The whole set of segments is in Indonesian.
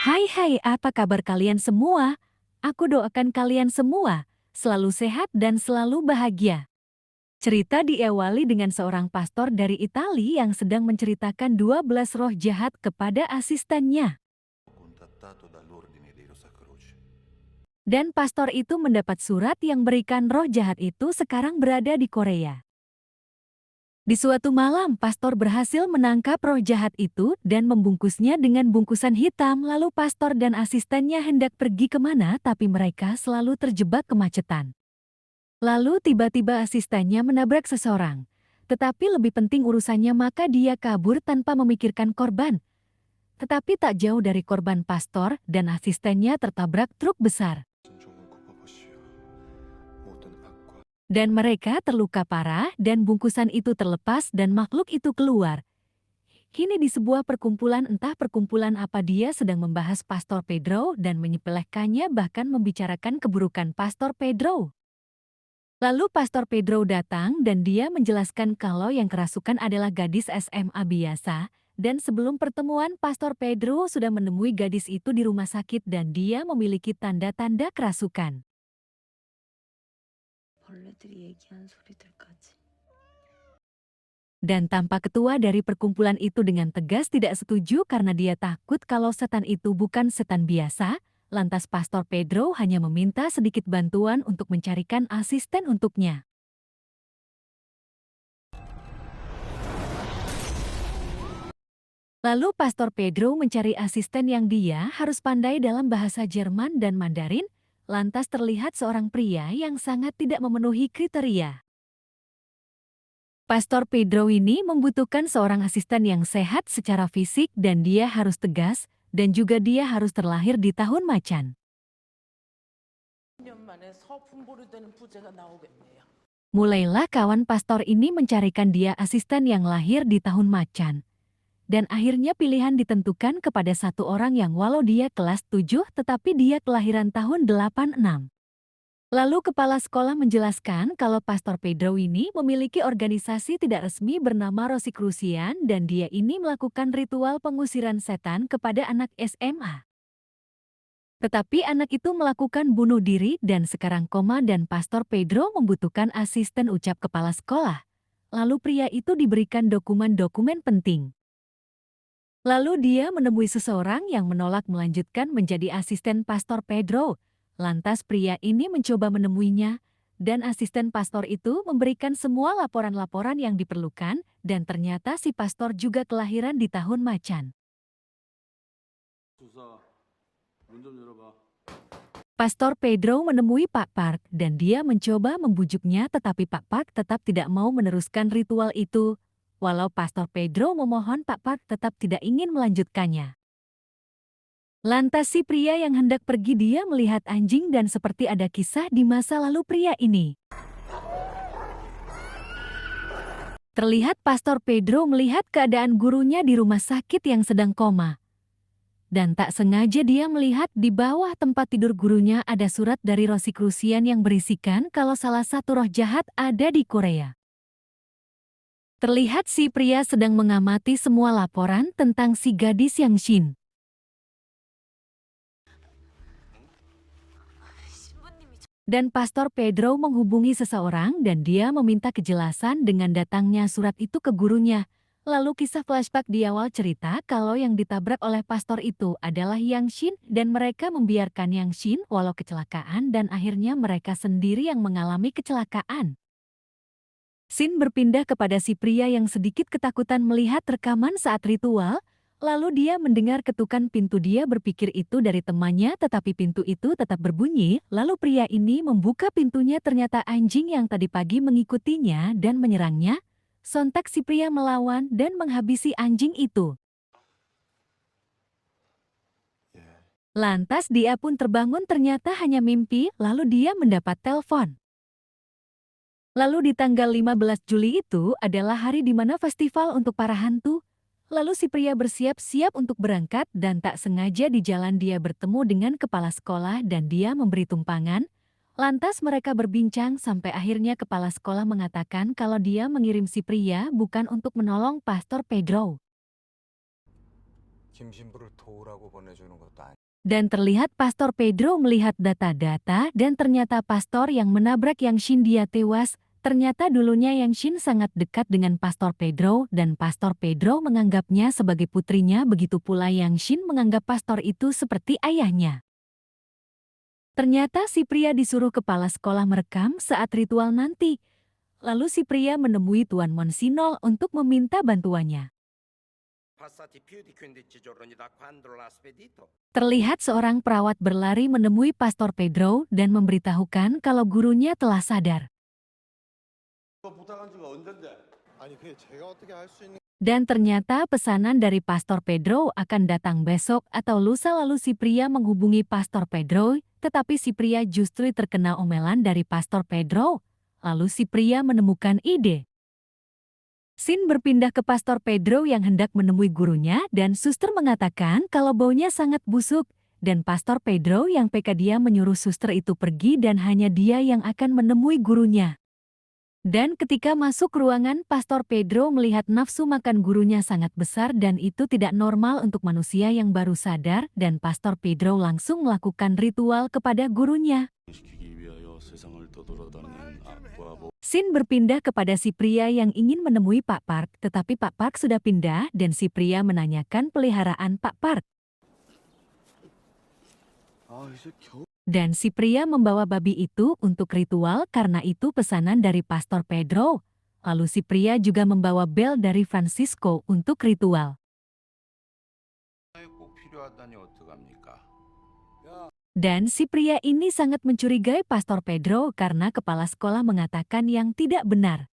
Hai, apa kabar kalian semua? Aku doakan kalian semua selalu sehat dan selalu bahagia. Cerita diawali dengan seorang pastor dari Italia yang sedang menceritakan 12 roh jahat kepada asistennya. Contattato dall'ordine dei Rosacroce. Dan pastor itu mendapat surat yang berikan roh jahat itu sekarang berada di Korea. Di suatu malam, pastor berhasil menangkap roh jahat itu dan membungkusnya dengan bungkusan hitam. Lalu pastor dan asistennya hendak pergi kemana, tapi mereka selalu terjebak kemacetan. Lalu tiba-tiba asistennya menabrak seseorang. Tetapi lebih penting urusannya, maka dia kabur tanpa memikirkan korban. Tetapi tak jauh dari korban, pastor dan asistennya tertabrak truk besar. Dan mereka terluka parah dan bungkusan itu terlepas dan makhluk itu keluar. Kini di sebuah perkumpulan, entah perkumpulan apa, dia sedang membahas Pastor Pedro dan menyepelekannya, bahkan membicarakan keburukan Pastor Pedro. Lalu Pastor Pedro datang dan dia menjelaskan kalau yang kerasukan adalah gadis SMA biasa. Dan sebelum pertemuan, Pastor Pedro sudah menemui gadis itu di rumah sakit dan dia memiliki tanda-tanda kerasukan. Dan tampak ketua dari perkumpulan itu dengan tegas tidak setuju karena dia takut kalau setan itu bukan setan biasa. Lantas Pastor Pedro hanya meminta sedikit bantuan untuk mencarikan asisten untuknya. Lalu Pastor Pedro mencari asisten yang dia harus pandai dalam bahasa Jerman dan Mandarin. Lantas terlihat seorang pria yang sangat tidak memenuhi kriteria. Pastor Pedro ini membutuhkan seorang asisten yang sehat secara fisik dan dia harus tegas, dan juga dia harus terlahir di tahun macan. Mulailah kawan pastor ini mencarikan dia asisten yang lahir di tahun macan. Dan akhirnya pilihan ditentukan kepada satu orang yang walau dia kelas 7 tetapi dia kelahiran tahun 86. Lalu kepala sekolah menjelaskan kalau Pastor Pedro ini memiliki organisasi tidak resmi bernama Rosicrucian dan dia ini melakukan ritual pengusiran setan kepada anak SMA. Tetapi anak itu melakukan bunuh diri dan sekarang koma dan Pastor Pedro membutuhkan asisten, ucap kepala sekolah. Lalu pria itu diberikan dokumen-dokumen penting. Lalu dia menemui seseorang yang menolak melanjutkan menjadi asisten Pastor Pedro. Lantas pria ini mencoba menemuinya, dan asisten pastor itu memberikan semua laporan-laporan yang diperlukan, dan ternyata si pastor juga kelahiran di tahun macan. Pastor Pedro menemui Pak Park dan dia mencoba membujuknya, tetapi Pak Park tetap tidak mau meneruskan ritual itu. Walau Pastor Pedro memohon, Pak Park tetap tidak ingin melanjutkannya. Lantas si pria yang hendak pergi dia melihat anjing dan seperti ada kisah di masa lalu pria ini. Terlihat Pastor Pedro melihat keadaan gurunya di rumah sakit yang sedang koma. Dan tak sengaja dia melihat di bawah tempat tidur gurunya ada surat dari Rosicrucian yang berisikan kalau salah satu roh jahat ada di Korea. Terlihat si pria sedang mengamati semua laporan tentang si gadis yang Shin. Dan Pastor Pedro menghubungi seseorang dan dia meminta kejelasan dengan datangnya surat itu ke gurunya. Lalu kisah flashback di awal cerita kalau yang ditabrak oleh pastor itu adalah Yang Shin dan mereka membiarkan Yang Shin walau kecelakaan dan akhirnya mereka sendiri yang mengalami kecelakaan. Shin berpindah kepada si pria yang sedikit ketakutan melihat rekaman saat ritual. Lalu dia mendengar ketukan pintu, dia berpikir itu dari temannya tetapi pintu itu tetap berbunyi. Lalu pria ini membuka pintunya, ternyata anjing yang tadi pagi mengikutinya dan menyerangnya. Sontak si pria melawan dan menghabisi anjing itu. Lantas dia pun terbangun, ternyata hanya mimpi, lalu dia mendapat telepon. Lalu di tanggal 15 Juli itu adalah hari di mana festival untuk para hantu. Lalu si pria bersiap-siap untuk berangkat dan tak sengaja di jalan dia bertemu dengan kepala sekolah dan dia memberi tumpangan. Lantas mereka berbincang sampai akhirnya kepala sekolah mengatakan kalau dia mengirim si pria bukan untuk menolong Pastor Pedro. 김 신부를 도우라고 보내주는 것도 아니고. Dan terlihat Pastor Pedro melihat data-data dan ternyata pastor yang menabrak Yang Shin dia tewas. Ternyata dulunya Yang Shin sangat dekat dengan Pastor Pedro dan Pastor Pedro menganggapnya sebagai putrinya, begitu pula Yang Shin menganggap pastor itu seperti ayahnya. Ternyata si pria disuruh kepala sekolah merekam saat ritual nanti. Lalu si pria menemui Tuan Monsinol untuk meminta bantuannya. Passati più di 15 giorni da quando l'ha spedito. Terlihat seorang perawat berlari menemui Pastor Pedro dan memberitahukan kalau gurunya telah sadar. 부탁한 지가 언젠데? 아니 그게 제가 어떻게 할 수 있는 Dan ternyata pesanan dari Pastor Pedro akan datang besok atau lusa. Lalu si pria menghubungi Pastor Pedro, tetapi si pria justru terkena omelan dari Pastor Pedro. Lalu si pria menemukan ide. Sin berpindah ke Pastor Pedro yang hendak menemui gurunya dan suster mengatakan kalau baunya sangat busuk. Dan Pastor Pedro yang peka dia menyuruh suster itu pergi dan hanya dia yang akan menemui gurunya. Dan ketika masuk ruangan, Pastor Pedro melihat nafsu makan gurunya sangat besar dan itu tidak normal untuk manusia yang baru sadar, dan Pastor Pedro langsung melakukan ritual kepada gurunya. 시키기 위하여 세상을 떠돌아다니는 악과 Sin berpindah kepada si pria yang ingin menemui Pak Park, tetapi Pak Park sudah pindah dan si pria menanyakan peliharaan Pak Park. 아 이제 겨우 Dan si pria membawa babi itu untuk ritual karena itu pesanan dari Pastor Pedro. Lalu si pria juga membawa bel dari Francisco untuk ritual. 꼭 필요하다니 어떡합니까? Dan si pria ini sangat mencurigai Pastor Pedro karena kepala sekolah mengatakan yang tidak benar.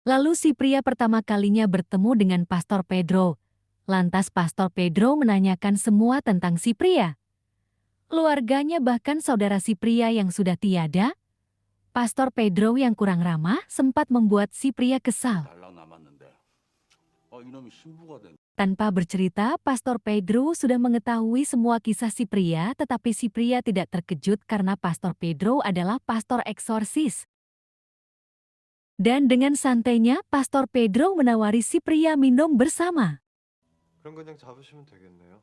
Lalu si pria pertama kalinya bertemu dengan Pastor Pedro. Lantas Pastor Pedro menanyakan semua tentang si pria. Keluarganya bahkan saudara si pria yang sudah tiada. Pastor Pedro yang kurang ramah sempat membuat si pria kesal. 달랑 남았는데. 이놈이 신부가 된. Tanpa bercerita, Pastor Pedro sudah mengetahui semua kisah si pria, tetapi si pria tidak terkejut karena Pastor Pedro adalah pastor eksorsis. Dan dengan santainya, Pastor Pedro menawari si pria minum bersama. 그럼 그냥 잡으시면 되겠네요.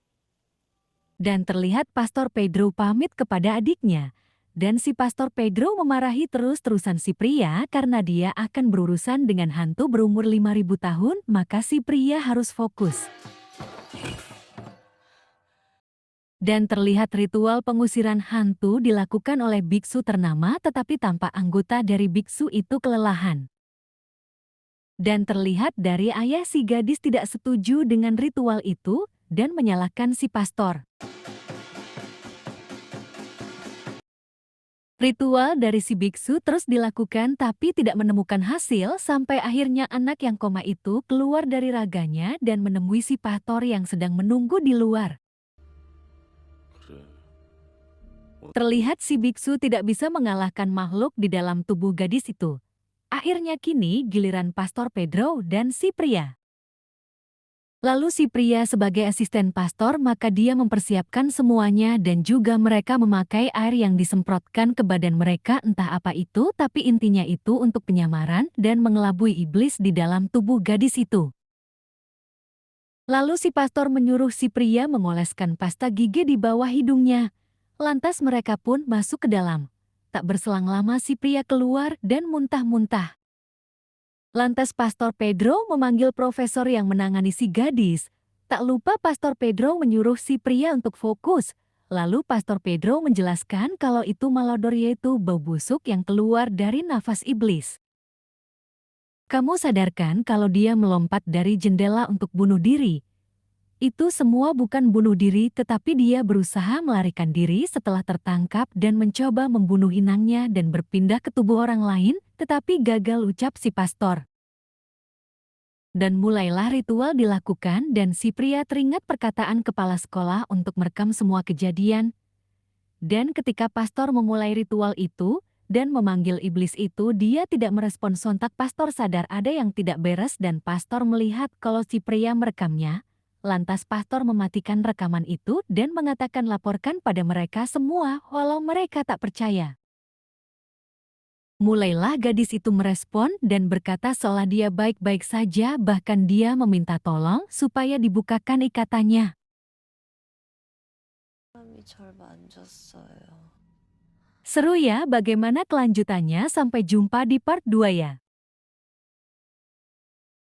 Dan terlihat Pastor Pedro pamit kepada adiknya. Dan si Pastor Pedro memarahi terus-terusan si pria karena dia akan berurusan dengan hantu berumur 5.000 tahun, maka si pria harus fokus. Dan terlihat ritual pengusiran hantu dilakukan oleh biksu ternama, tetapi tampak anggota dari biksu itu kelelahan. Dan terlihat dari ayah si gadis tidak setuju dengan ritual itu dan menyalahkan si pastor. Ritual dari si biksu terus dilakukan tapi tidak menemukan hasil sampai akhirnya anak yang koma itu keluar dari raganya dan menemui si pastor yang sedang menunggu di luar. 그래. Terlihat si biksu tidak bisa mengalahkan makhluk di dalam tubuh gadis itu. Akhirnya kini giliran Pastor Pedro dan si pria. Lalu si pria sebagai asisten pastor maka dia mempersiapkan semuanya dan juga mereka memakai air yang disemprotkan ke badan mereka entah apa itu tapi intinya itu untuk penyamaran dan mengelabui iblis di dalam tubuh gadis itu. Lalu si pastor menyuruh si pria mengoleskan pasta gigi di bawah hidungnya. Lantas mereka pun masuk ke dalam. Tak berselang lama si pria keluar dan muntah-muntah. Lantas Pastor Pedro memanggil profesor yang menangani si gadis. Tak lupa Pastor Pedro menyuruh si pria untuk fokus. Lalu Pastor Pedro menjelaskan kalau itu malodor yaitu bau busuk yang keluar dari nafas iblis. Kamu sadarkan kalau dia melompat dari jendela untuk bunuh diri? Itu semua bukan bunuh diri tetapi dia berusaha melarikan diri setelah tertangkap dan mencoba membunuh inangnya dan berpindah ke tubuh orang lain, tetapi gagal ucap si pastor. Dan mulailah ritual dilakukan dan si pria teringat perkataan kepala sekolah untuk merekam semua kejadian. Dan ketika pastor memulai ritual itu dan memanggil iblis itu, dia tidak merespon sontak. Pastor sadar ada yang tidak beres dan pastor melihat kalau si pria merekamnya. Lantas pastor mematikan rekaman itu dan mengatakan laporkan pada mereka semua walau mereka tak percaya. Mulailah gadis itu merespon dan berkata seolah dia baik-baik saja, bahkan dia meminta tolong supaya dibukakan ikatannya. 사람이 절 만졌어요. Seru ya, bagaimana kelanjutannya? Sampai jumpa di part 2 ya.